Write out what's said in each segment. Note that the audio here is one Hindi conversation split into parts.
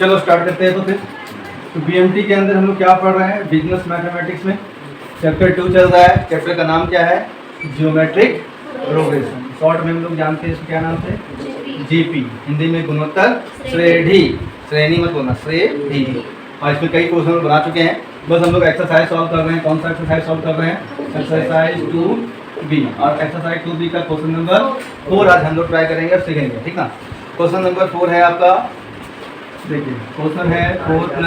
चलो स्टार्ट करते हैं। तो बीएमटी के अंदर हम लोग क्या पढ़ रहे हैं, बिजनेस मैथमेटिक्स में चैप्टर 2 चल रहा है। चैप्टर का नाम क्या है, जियोमेट्रिक प्रोग्रेशन। शॉर्ट में हम लोग जानते हैं इसको क्या नाम से, जीपी, हिंदी में गुणोत्तर श्रेणी। श्रेणी मत बोलना, श्रेणी। और इसमें कई क्वेश्चन बना चुके हैं, बस हम लोग एक्सरसाइज सॉल्व कर रहे हैं। कौन सा एक्सरसाइज सॉल्व कर रहे हैं, एक्सरसाइज 2B। और एक्सरसाइज 2B का क्वेश्चन नंबर 4 आज हम लोग ट्राई करेंगे और सीखेंगे, ठीक ना। क्वेश्चन नंबर 4 है आपका, देखिए क्वेश्चन है 4 +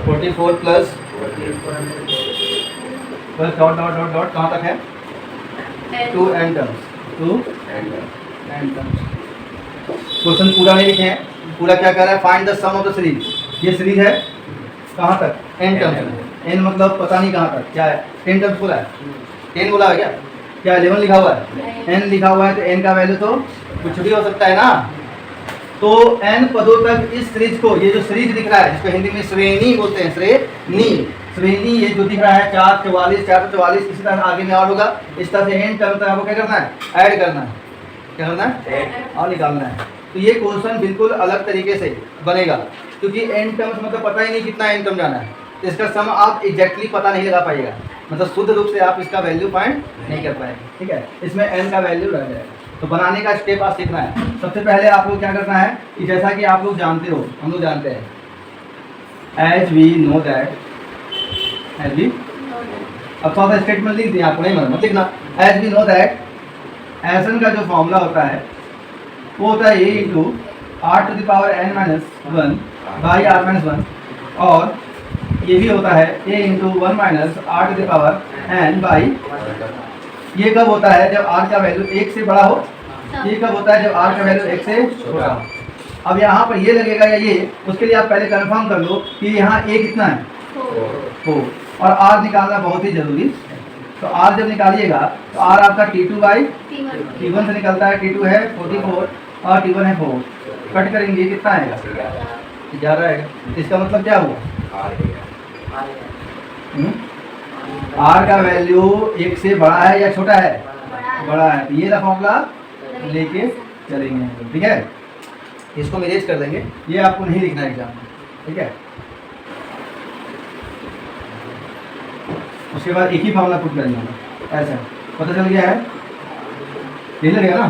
44 plus dot dot dot dot कहाँ तक है, 2n टर्म्स। क्वेश्चन पूरा नहीं लिखे हैं, पूरा क्या कर रहा है, find the sum of the series. ये सीरीज है कहाँ तक, n टर्म्स। n मतलब पता नहीं कहाँ तक, क्या है 10 टर्म्स बोला है, 10 बोला है क्या 11 लिखा हुआ है, n लिखा हुआ है तो n का वैल्यू तो कुछ भी हो सकता है ना। तो n पदों तक इस सीरीज को, ये जो सीरीज दिख रहा है जिसको हिंदी में श्रेणी बोलते हैं, श्रेणी ये जो दिख रहा है 444 444, इसी तरह आगे में और होगा। इस तरह से n टर्म तक आपको क्या करना है, ऐड करना है, क्या करना है, और निकालना है। तो ये क्वेश्चन बिल्कुल अलग तरीके से बनेगा, क्योंकि n टर्म्स मतलब पता ही नहीं कितना n टर्म जाना है, तो इसका सम आप एग्जैक्टली पता नहीं लगा पाएगा, मतलब शुद्ध रूप से आप इसका वैल्यू फाइंड नहीं कर पाएंगे, ठीक है। इसमें n का वैल्यू रह जाएगा। तो बनाने का स्टेप आप सीखना है। सबसे पहले आप लोग क्या करना है कि जैसा कि आप लोग जानते हो, हम लोग जानते हैं, as we know that, as we, अब थोड़ा सा स्टेटमेंट लिख दिया आपको, नहीं मत लिखना। एज वी नो दैट, एसन का जो फॉर्मूला होता है वो होता है a into r⁻n−1 by r−1, और ये भी होता है a इंटू 1 - r⁻n बाई, ये कब होता है जब r का वैल्यू 1 से बड़ा हो, ये कब होता है जब r का वैल्यू 1 से छोटा हो। अब यहाँ पर ये लगेगा या ये, उसके लिए आप पहले कंफर्म कर लो कि यहाँ a कितना है, 4, और r निकालना बहुत ही जरूरी है। तो r जब निकालिएगा तो r आपका T1 से निकलता है, T2 है 44 और T1 है 4, कट करेंगे कितना आएगा, 11 आएगा। इसका मतलब क्या हुआ, r का वैल्यू 1 से बड़ा है या छोटा है, बड़ा है। तो ये ना फॉर्मूला लेके चलेंगे, ठीक है। इसको मैनेज कर देंगे, ये आपको नहीं लिखना है एग्जाम में, ठीक है। उसके बाद एक ही फॉर्मूला पुट करेंगे, ऐसा पता चल गया है, ये लगेगा ना।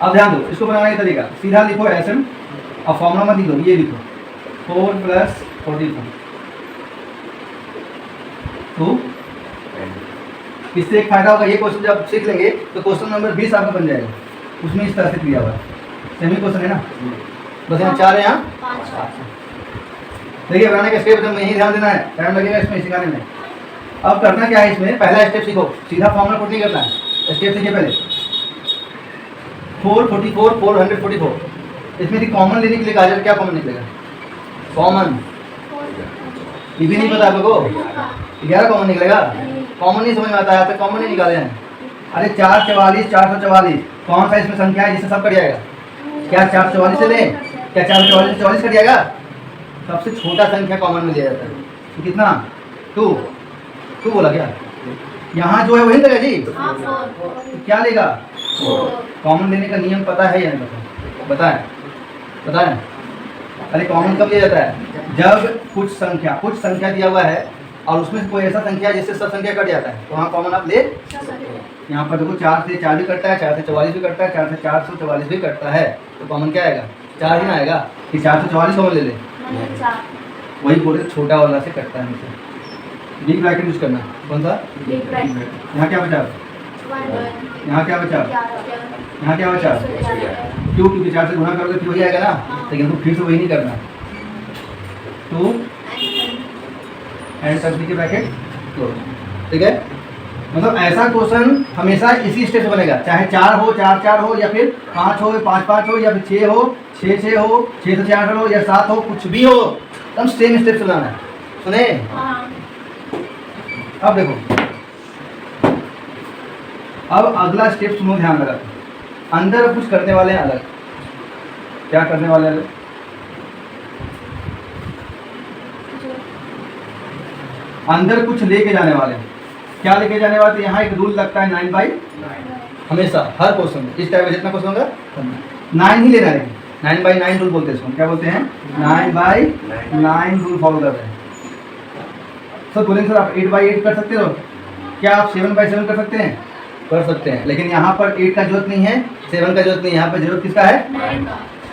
अब ध्यान दो, इसको बनाने का तरीका, सीधा लिखो एसएम और फॉर्मूला मत लिखो, ये लिखो 4 + 44 2। इससे एक फायदा होगा, ये क्वेश्चन जब सीख लेंगे तो क्वेश्चन नंबर 20 आपका बन जाएगा, उसमें इस तरह से किया हुआ है, सेमी क्वेश्चन है ना। बस यहाँ 4 है, यहाँ 5। देखिए बनाने का स्टेप में यही ध्यान देना है, टाइम लगेगा इसमें सिखाने में। अब करना क्या है, इसमें पहला स्टेप सीखो, सीधा फॉर्मूला पुट नहीं करना है, स्टेप सीखिए पहले। 444 444, इसमें से कॉमन लेने के लिए कहा जाए, क्या कॉमन निकलेगा, कॉमन, ये भी नहीं पता आप लोगों को, 11 कॉमन निकलेगा, कॉमन नहीं समझ में आता है, तो कॉमन नहीं निकाले हैं। अरे 444 444, कौन सा इसमें संख्या है जिससे सब कट जाएगा, क्या 444 से लें, क्या 444 से 44 कट जाएगा, सबसे छोटा संख्या कॉमन में दिया जाता है, तो कितना 2 बोला क्या, यहाँ जो है वही लगेगा जी, तो क्या लेगा, कॉमन लेने का नियम पता है या नहीं, बताएं। अरे कॉमन कब लिया जाता है, जब कुछ संख्या दिया हुआ है और उसमें कोई ऐसा संख्या जिससे सब संख्या कट जाता है, तो वहाँ कॉमन आप ले। यहाँ पर देखो 4 से 4 भी कटता है, 4 से 44 भी कटता है, 4 से 444 भी कटता है, तो कॉमन क्या आएगा, 4 ही ना आएगा कि 4 से 44 कॉमन ले ले, वही बोले छोटा वाला से कटता है नीचे। बिग ब्रैकेट यूज करना, कौन सा, यहाँ क्या बचा, यहाँ क्या बचा, यहाँ क्या बचा, क्यों, क्योंकि 4 से गुणा करोगे फिर वही आएगा ना, लेकिन हमको फिर से वही नहीं करना। 2 एंड तक ब्रैकेट क्लोज, ठीक है। मतलब ऐसा क्वेश्चन हमेशा इसी स्टेप से बनेगा, चाहे 4 हो 4 4 हो, या फिर 5 हो 5 5 हो, या फिर 6 हो 6 6 हो, 6 से 4 हो, या 7 हो, कुछ भी हो, तब सेम स्टेप से बनाना है। सुने, अब देखो, अब अगला स्टेप सुनो ध्यान लगा, अंदर कुछ करने वाले हैं अलग, क्या करने वाले हैं, अंदर कुछ लेके जाने वाले हैं। क्या लेके जाने वाले, यहाँ एक रूल लगता है 9/9, हमेशा हर क्वेश्चन में इस टाइप का जितना क्वेश्चन होगा 9 ही लेना है। 9/9 रूल बोलते हैं इसको, क्या बोलते हैं? 9/9 रूल फॉलो कर रहे हैं। सर बोलेंगे सर आप 8/8 कर सकते हो, क्या आप 7/7 कर सकते हैं? कर सकते हैं, लेकिन यहाँ पर 8 का जरूरत नहीं है, 7 का जरूरत नहीं है, यहाँ पर जरूरत किसका है?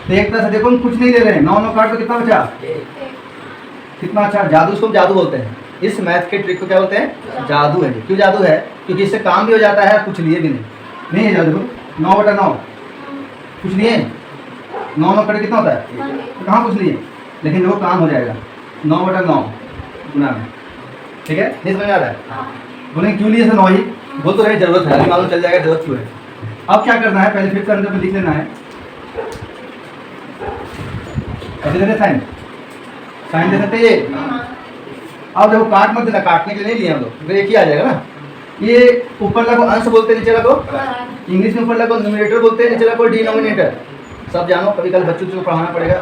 तो एक तरह से देखो हम कुछ नहीं ले रहे हैं, 9 काट तो कितना बचा? कितना अच्छा जादू, इसको जादू बोलते हैं। इस मैथ के ट्रिक को क्या बोलते हैं? जादू है। क्यों जादू है? क्योंकि इससे काम भी हो जाता है, कुछ लिए भी नहीं है जादू। 9/9 कुछ लिए, 9 कट कितना होता है? तो कहाँ कुछ लिए, लेकिन देखो काम हो जाएगा। 9/9 गुना में, ठीक है? नहीं समझ आ रहा है? बोले क्यों लिए सर 9 ही? बोल तो रहे जरूरत है, मालूम चल जाएगा जरूरत क्यों है। अब क्या करना है, पहले फिर के अंदर में लिख लेना है, ऐसे देते साइन दे सकते ये। अब देखो काट मत देना, काटने के लिए नहीं लिए हम लोग, फिर एक ही आ जाएगा ना। ये ऊपर लगो अंश बोलते हैं, नीचे लगो इंग्लिश में ऊपर लगो न्यूमरेटर बोलते हैं, नीचे लगो डिनोमिनेटर। सब जानो, कभी कल बच्चों को पढ़ाना पड़ेगा।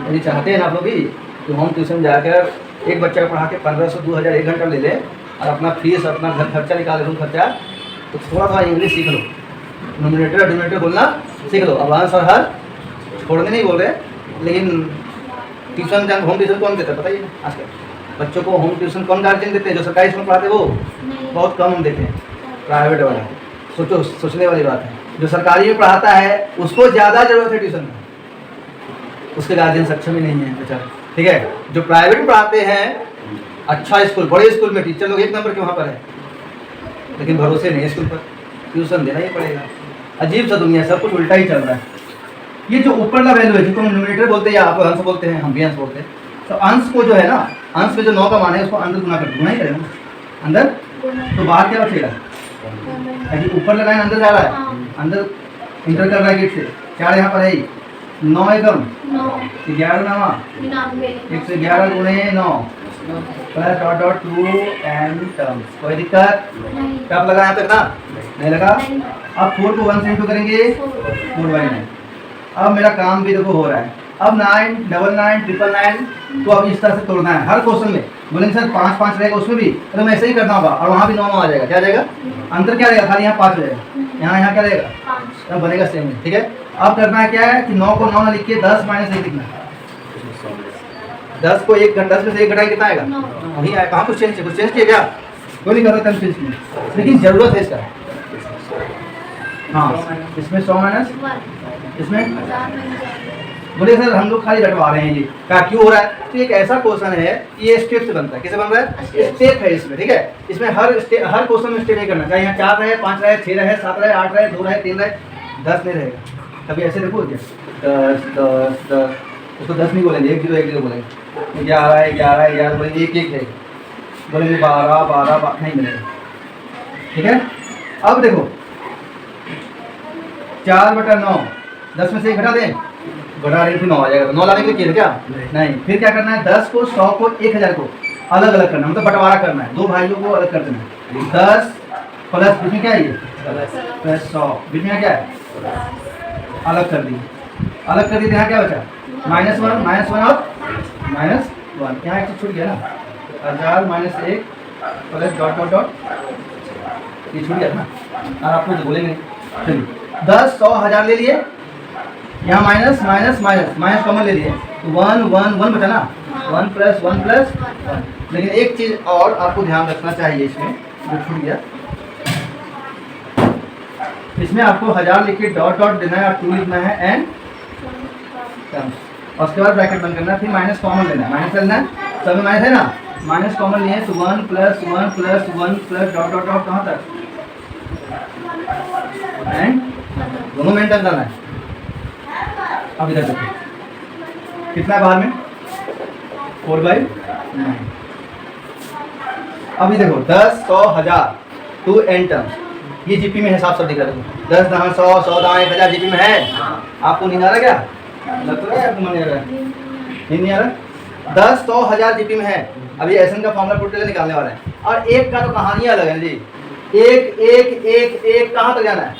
यदि चाहते हैं ना आप लोग भी तो होम ट्यूशन जाकर एक बच्चा को पढ़ा के 1500 2000 1 घंटा ले ले और अपना फीस अपना घर खर्चा निकाले, रूम खर्चा, तो थोड़ा थोड़ा इंग्लिश सीख लो, नोमिनेटर डिनोमिनेटर बोलना सीख लो। अब अंश और हर छोड़ने नहीं बोल रहे, लेकिन ट्यूशन जब होम ट्यूशन कौन देता है बताइए? आजकल बच्चों को होम ट्यूशन कौन गार्जियन देते हैं? जो सरकारी स्कूल पढ़ाते हैं वो बहुत कम हम देते हैं, प्राइवेट वाला। सोचो, सोचने वाली बात है। जो सरकारी में पढ़ाता है उसको ज़्यादा जरूरत है ट्यूशन में, उसके गार्जियन सक्षम ही नहीं है बेचारा, ठीक है? जो प्राइवेट में पढ़ाते हैं, अच्छा स्कूल, बड़े स्कूल में टीचर लोग 1 नंबर के वहाँ पर है, लेकिन भरोसे नहीं है स्कूल पर, ट्यूशन देना ही पड़ेगा। अजीब सा दुनिया, सब कुछ उल्टा ही चल रहा है। ये जो ऊपर का वैल्यू है, जिसको हम न्यूमरेटर बोलते हैं या आप अंश बोलते हैं, हम भी अंश बोलते हैं, तो अंश को जो है ना, अंश में जो 9 का मान है उसको अंदर गुना कर, गुना ही करेंगे अंदर, तो बाहर क्या बचेगा? ऊपर लगाए अंदर जा रहा है, अंदर इंटर कर रहा है गेट से, क्या यहाँ पर है? 9 एकम 11 नवा 111 गुणे 9 plus dot dot 2 n terms. कोई दिक्कत? कब लगा यहाँ तक ना? नहीं लगा। अब 4 को 1 से इंटू करेंगे 4/9। अब मेरा काम भी देखो हो रहा है। अब 9 99 999 तो अब इस तरह से तोड़ना है हर क्वेश्चन में। बोलेंगे सर 5 रहेगा उसमें भी, तो मैं ऐसे ही करना होगा, और वहाँ भी 9 आ जाएगा। क्या जाएगा? अंतर क्या रहेगा? खाली यहाँ 5 रहेगा, यहाँ क्या रहेगा? तब बनेगा सेम, ठीक है? अब करना है क्या है कि 9 को 9 ना लिख के 10 - 1 लिखना है। 10 को 1 10 में से 1 घटाए कितना आएगा? वही आएगा। कहाँ कुछ चेंज किया क्या? कोई नहीं कर रहा था चेंज, लेकिन जरूरत है इसका। हाँ, इसमें 100 माइनस, इसमें बोले सर हम लोग खाली रटवा रहे हैं, ये क्या क्यों हो रहा है? तो एक ऐसा क्वेश्चन है, ये स्टेप से बनता है। कैसे बन रहा है? स्टेप है इसमें, ठीक है? इसमें हर क्वेश्चन में स्टेप नहीं करना, चाहे यहाँ 4 रहे, 5 रहे, 6 रहे, 7 रहे, 8 रहे, 2 रहे, 3 रहे, 10 नहीं रहेगा। कभी ऐसे देखो क्या 10 उसको 10 नहीं बोलेंगे, 1 0 1 0 बोलेंगे, 11 11 बोलेंगे, 1 1 रहेगा, बोलेंगे 12 12 नहीं मिलेगा, ठीक है? अब देखो 4/9 10 में से 1 घटा दें, घटा रहे फिर 9 आ जाएगा। तो 9 लाने के लिए किया क्या? नहीं। फिर क्या करना है? 10 को 100 को 1000 को अलग अलग करना, मतलब बंटवारा करना है, 2 भाइयों को अलग कर देना है। 10 प्लस बीच में क्या है? ये प्लस 100 बीच में क्या है? अलग कर दी, अलग कर दी। यहाँ क्या बचा? -1 और -1, यहाँ एक चीज छूट गया ना, 1000 - 1 प्लस डॉट डॉट डॉट, ये छूट गया ना, और आप लोग बोलेंगे। चलिए 10 100 1000 ले लिए, यहाँ माइनस कॉमन ले लिए, 1 1 1 बचा ना, 1 + 1 + 1। लेकिन एक चीज और आपको ध्यान रखना चाहिए, इसमें जो छूट गया, इसमें आपको 1000 लिख के डॉट डॉट देना है और 2 लिखना है एंड टर्म्स, और उसके बाद ब्रैकेट बंद करना है। फिर माइनस कॉमन लेना है, माइनस लेना है, सब में माइनस है ना, माइनस कॉमन लिए तो 1 + 1 + 1 + डॉट डॉट डॉट कहाँ तक एंड दोनों मेंटेन करना है। अब इधर देखो कितना है बाहर में? 4/9। अभी देखो 10 100 1000 2 n टर्म्स, ये जीपी में है, साफ लिख रहा है। 10 × 100 100 × 1000 जीपी में है। आपको नहीं आ रहा क्या? लग तो रहा है आपको, मन नहीं आ रहा है, नहीं आ रहा। 10 100 1000 जीपी में है। अभी एसन का फॉर्मूला टोटल निकालने वाला है, और एक का तो कहानी अलग है जी। एक कहाँ तक जाना है?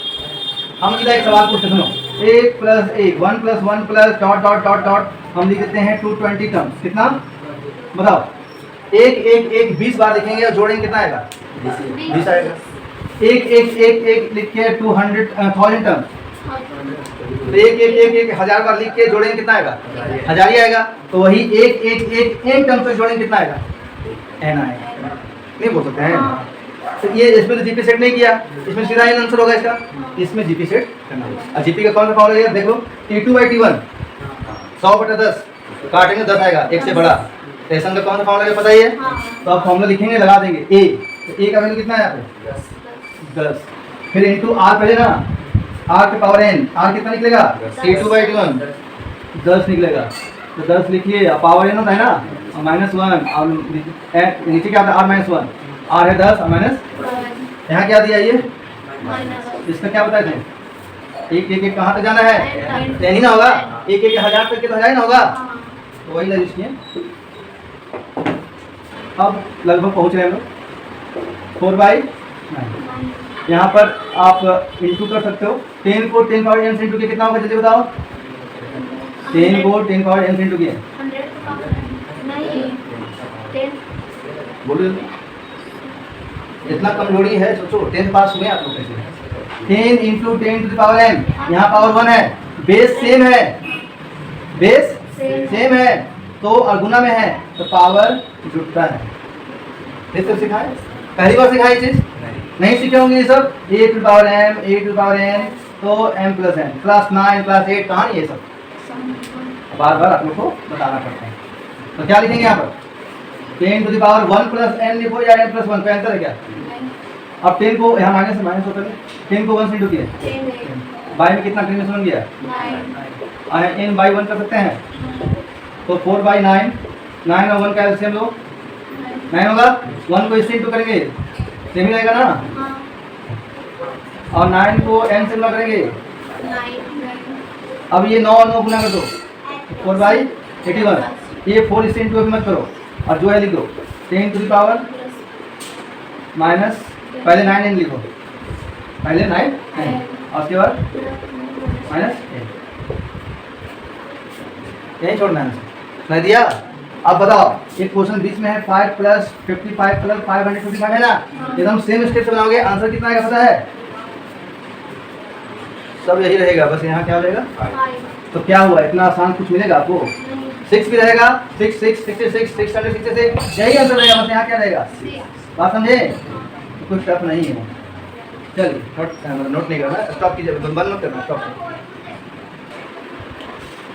हम सीधा एक सवाल पूछते सुनो, 1 + 1 1 + 1 + डॉट डॉट डॉट डॉट, हम लिख देते हैं 220 टर्म्स। कितना बताओ? 1 20 बार लिखेंगे और जोड़ेंगे कितना आएगा? 20 आएगा। एक एक एक एक लिख के 1000 टर्म्स, तो एक एक एक एक 1000 बार लिख के जोड़ेंगे कितना आएगा? 1000 ही आएगा। तो वही एक एक एक n टर्म्स से जोड़ेंगे कितना आएगा? n आएगा। नहीं बोल सकते हैं तो ये इसमें तो जीपी सेट नहीं किया, इसमें सीधा इन आंसर होगा इसका, इसमें जीपी सेट करना होगा। और जीपी का कौन सा फॉर्मूला है देखो, T2/T1 100/10 काटेंगे 10 आएगा, एक से बड़ा। टेंशन का कौन सा फॉर्मूला है पता ही है, तो आप फॉर्मूला लिखेंगे लगा देंगे a, तो a का वैल्यू कितना है यहाँ पे 10, फिर इनटू r पहले ना, r के पावर n, r कितना निकलेगा T2/T1 10 निकलेगा, तो 10 लिखिए, पावर n होता है ना, और -1 और नीचे क्या आता है r-1, r है 10 और माइनस यहाँ क्या दिया ये, इसका क्या बताए थे, एक एक एक कहाँ तक जाना है, 10 ही ना होगा, एक एक 1000 तक के तो 1000 ही ना होगा, तो वही लग इसकी। अब लगभग पहुँच रहे हैं हम लोग 4/9। यहाँ पर आप इंटू कर सकते हो, 10 को 10 पावर n से इंटू किया कितना होगा जल्दी बताओ, 10 को 10 पावर n से इंटू किया बोलो, इतना कमजोरी है सोचो, 10 पास हुए आप लोग कैसे, 10 into 10 to the power n, यहाँ पावर 1 है, बेस सेम है, बेस सेम है तो और गुना में है तो पावर जुटता है। ये सब सिखाए, पहली बार सिखाई चीज नहीं सीखे होंगे ये सब, a to power m, a to power n, तो m plus n, class 9 class 8 कहाँ ये सब बार बार आप लोग को बताना पड़ता है। तो क्या लिखेंगे यहाँ पर, 10 to the power 1 plus n लिखो या n प्लस 1 का आंसर है क्या। अब 10 को यहाँ माइनस से माइनस होता है, 10 को 1 से इंटू किया, बाई में कितना 10 में 1 गया, n बाई 1 कर सकते हैं, तो 4/9, 9 और 1 का एलसीएम लो 9 होगा, 1 को इससे इंटू करेंगे सेम ही रहेगा ना, और 9 को n से गुना करेंगे, अब ये 9 और 9 गुना कर दो 4/81, ये 4 इससे इंटू मत करो और जो है लिख दो 10 टू द पावर माइनस, पहले 9n लिखो, पहले 9 और उसके बाद माइनस यही छोड़ना है, नहीं दिया। अब बताओ एक क्वेश्चन बीच में है 5 + 55 + 555 है ना, एकदम सेम स्टेप से बनाओगे, आंसर कितना आएगा पता है, सब यही रहेगा, बस यहाँ क्या रहेगा, तो क्या हुआ इतना आसान कुछ मिलेगा आपको, 6 भी रहेगा, 6 6 66 666 यही आंसर रहेगा, बस यहाँ क्या रहेगा, बात समझे, कुछ टफ नहीं है। चलिए नोट नहीं करना, स्टॉप कीजिए, बंद मत करना, स्टॉप।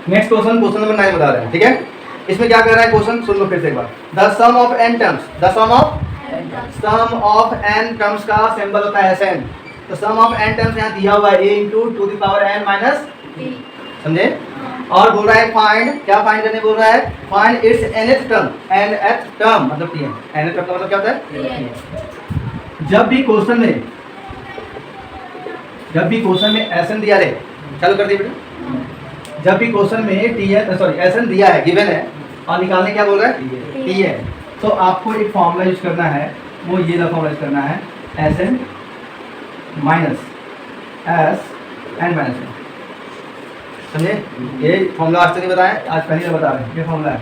नेक्स्ट क्वेश्चन नंबर 9 बता रहे हैं, ठीक है। इसमें क्या कर रहा है क्वेश्चन, सुन लो फिर से एक बार, the sum of n terms, the sum of n terms का सिंबल होता है Sn, तो सम ऑफ n टर्म्स यहाँ दिया हुआ है a × 2 the power n minus, समझे, और बोल रहा है फाइंड, क्या फाइंड करने बोल रहा है, find its nth term, nth term मतलब Tn, nth टर्म का मतलब क्या होता है, जब भी क्वेश्चन में Sn दिया रहे, चालू कर दिए बेटा, जब भी क्वेश्चन में Sn दिया है, गिवन है, और निकालने क्या बोल रहा है Tn, तो आपको एक फॉर्मूला यूज करना है, वो ये वाला फॉर्मूला यूज करना है, Sn माइनस Sn माइनस, समझे, ये फॉर्मूला आज तक नहीं बताया, आज पहली बार बता रहे हैं, ये फॉर्मूला है,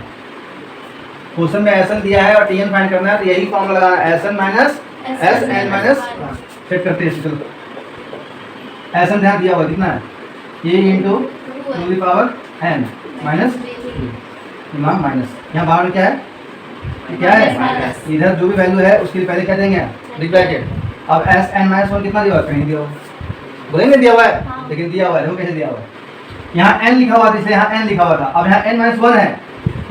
क्वेश्चन में Sn दिया है और Tn फाइंड करना है, तो यही फॉर्मूला लगाना है, Sn minus Sn minus, set करते हैं, चलो Sn ध्यान दिया हुआ कितना है, a × 2 the power n minus minus, यहाँ बाहर में क्या है, इधर जो भी वैल्यू है उसके लिए पहले क्या देंगे बिग ब्रैकेट, अब Sn-1 कितना दिया हुआ है, कहीं दिया हुआ बोलेंगे दिया हुआ है, लेकिन दिया हुआ है, देखो कैसे दिया हुआ है, यहाँ n लिखा हुआ था, इसलिए यहाँ n लिखा हुआ था, अब यहाँ n-1 है,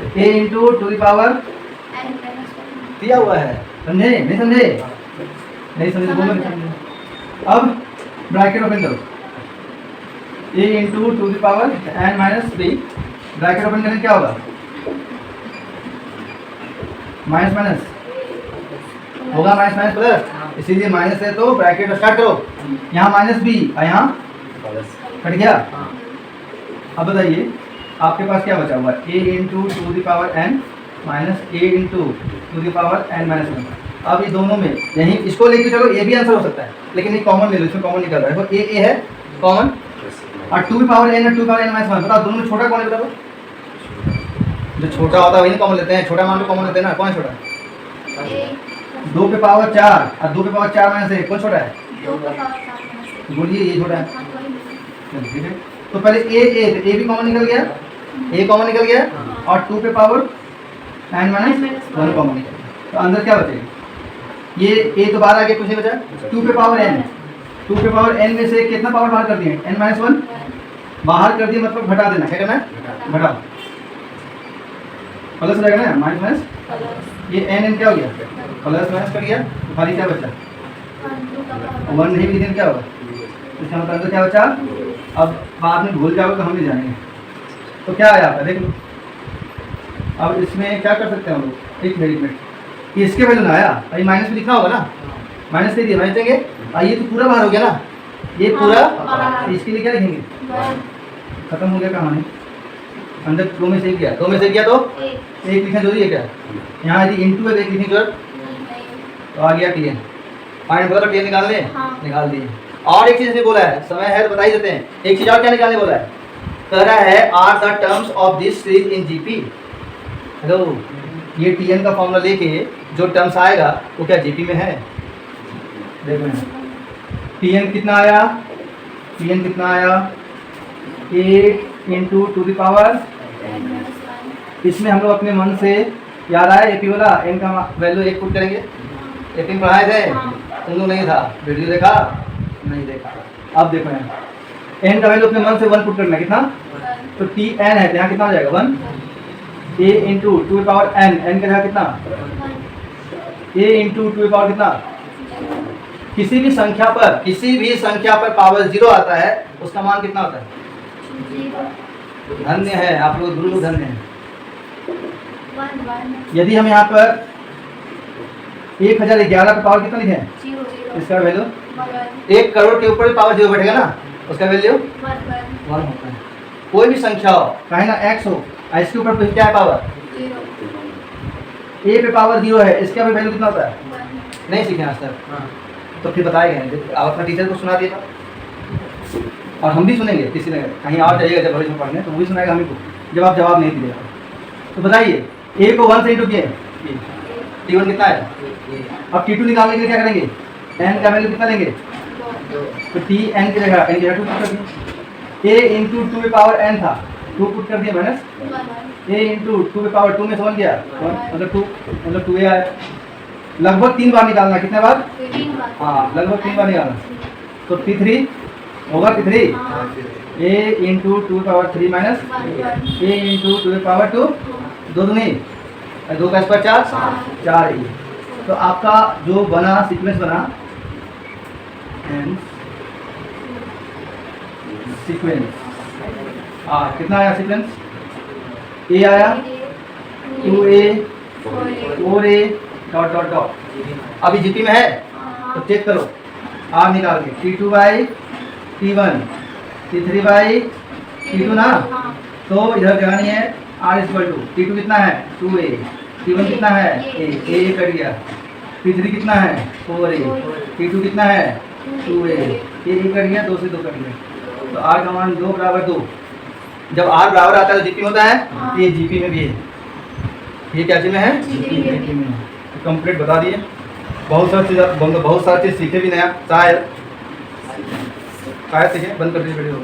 a × 2 द पावर दिया हुआ है, समझे नहीं समझे, नहीं समझे बोलो नहीं समझे। अब ब्रैकेट ओपन करो, a × 2 the power n minus 3, bracket open करने क्या होगा, माइनस माइनस होगा, माइनस माइनस प्लस, इसीलिए माइनस है तो ब्रैकेट स्टार्ट करो, यहाँ माइनस b और यहाँ कट गया। अब बताइए आपके पास क्या बचा हुआ है, a × 2 the power n minus a × 2 the power n minus 1। अब ये दोनों में यही इसको लेके चलो, ये भी आंसर हो सकता है, लेकिन ये कॉमन ले लो, इसमें कॉमन निकल रहा है, तो a है कॉमन, और 2 की पावर n और 2 की पावर n माइनस 1, बताओ दोनों में छोटा कौन है, बताओ, जो छोटा होता है वही कॉमन लेते हैं, छोटा मान लो कॉमन लेते हैं ना, कौन है छोटा, 2 की पावर 4 और 2 की पावर 4 माइनस 1, कौन छोटा है, बोलिए ये छोटा है। चलो ठीक है, तो पहले ए भी कॉमन निकल गया, ए कॉमन निकल गया और 2 पे पावर n माइनस 1 कॉमन निकल गया। तो अंदर क्या बचेगा? ये ए तो बाहर आ गया, कुछ नहीं बचा। 2 पे पावर n, 2 पे पावर n में से कितना पावर बाहर कर दिए? n माइनस 1 बाहर कर दिए, मतलब घटा देना। क्या करना है? घटाओ, प्लस रहेगा ना, माइनस माइनस ये n क्या हो गया? प्लस माइनस कर गया, तो खाली क्या बचा? 1 नहीं भी क्या होगा? इसका मतलब अंदर क्या बचा? अब बाद में भूल जाओगे तो हम नहीं जानेंगे। तो क्या आया आपका देख लो। अब इसमें क्या कर सकते हैं हम लोग? एक मिनट, ये इसके वैल्यू ना आया, अभी माइनस में लिखना होगा ना, माइनस दे दिया, माइनस देंगे। ये तो पूरा बाहर हो गया ना, ये पूरा, इसके लिए क्या लिखेंगे? खत्म हो गया कहानी। अंदर 2 में से एक गया, 2 में से गया तो एक लिखना जरूरी है क्या? यहाँ यदि इंटू है तो एक लिखने की जरूरत, तो आ गया टीएन। फाइंड बोला तो टीएन निकाल लें, निकाल दिए। और एक चीज इसमें बोला है, समय है तो बता ही देते हैं। एक चीज और क्या निकालने बोला है? कह रहा है are the terms of this series in GP. Hello, ये टीएन का फॉर्मूला लेके जो टर्म्स आएगा वो क्या जीपी में है? देखो टीएन कितना आया? टीएन कितना आया? 8 इंटू टू द पावर, इसमें हम लोग अपने मन से याद आया एपी वाला, एन का वैल्यू 1 पुट करेंगे। एपी में पढ़ाए थे तुम लोग? नहीं था, वीडियो देखा? नहीं देखा। अब देखो यहाँ एन का वैल्यू अपने मन से 1 पुट करना है। कितना? तो टी एन है, यहाँ कितना हो जाएगा? 1 a into two power n, n का जगह कितना? ए इंटू टू पावर कितना? किसी भी संख्या पर पावर 0 आता है, उसका मान कितना होता है? धन्य है आप लोग, गुरु धन्य है। यदि हम यहाँ पर 1011 पर पावर कितना लिखे? इसका वैल्यू 1 करोड़ के ऊपर भी पावर 0 बैठेगा ना, उसका वैल्यू 1 होता है। कोई भी संख्या हो, चाहे ना x हो, इसके ऊपर तो क्या है? पावर 0। ए पे पावर 0 है, इसका भी वैल्यू कितना होता है? नहीं सीखे आज तक, तो फिर बताए गए। आप अपना टीचर को सुना दिएगा और हम भी सुनेंगे, किसी ने कहीं और जाइएगा जब भविष्य में पढ़ने तो वो भी सुनाएगा हमें को, जब आप जवाब नहीं दीजिएगा। तो बताइए ए को 1 से इंटू किए, T1 कितना है? अब T2 निकालने के लिए क्या करेंगे? n का वैल्यू कितना लेंगे? तो Tn की जगह n की जगह 2 पुट कर दिए। a इंटू टू पे पावर n था, 2 पुट कर दिया माइनस a इंटू टू पे पावर 2 में समझ गया, मतलब 2 मतलब 2a आया। लगभग 3 बार निकालना। कितने बार? हाँ, लगभग 3 बार निकालना। तो T3 होगा, T3 a into two power 3 minus a into two power 2, 2 नहीं 2 का स्क्वायर 4 ही। तो आपका जो बना सीक्वेंस बना सीक्वेंस, कितना आया सीक्वेंस? ए आया, 2a 4a dot dot dot. अभी जीपी में है तो चेक करो, आर निकाल के T2 by T1, T3 by T2 ना, तो इधर जगह नहीं है। R इक्वल टू T2 कितना है? 2a, T1 कितना है? a कट गया। T3 कितना है? 4a, T2 कितना है? 2a, a कट गया, 2 से 2 कट गया। तो R का मान 2 बराबर 2। जब R बराबर आता है तो जीपी होता है, ये जीपी में भी है। ये क्या चीज में है? जीपी में है। कंप्लीट बता दिए। बहुत सारी चीज़ सीखे भी नया, शायद सीखे। बंद कर दीजिए वीडियो।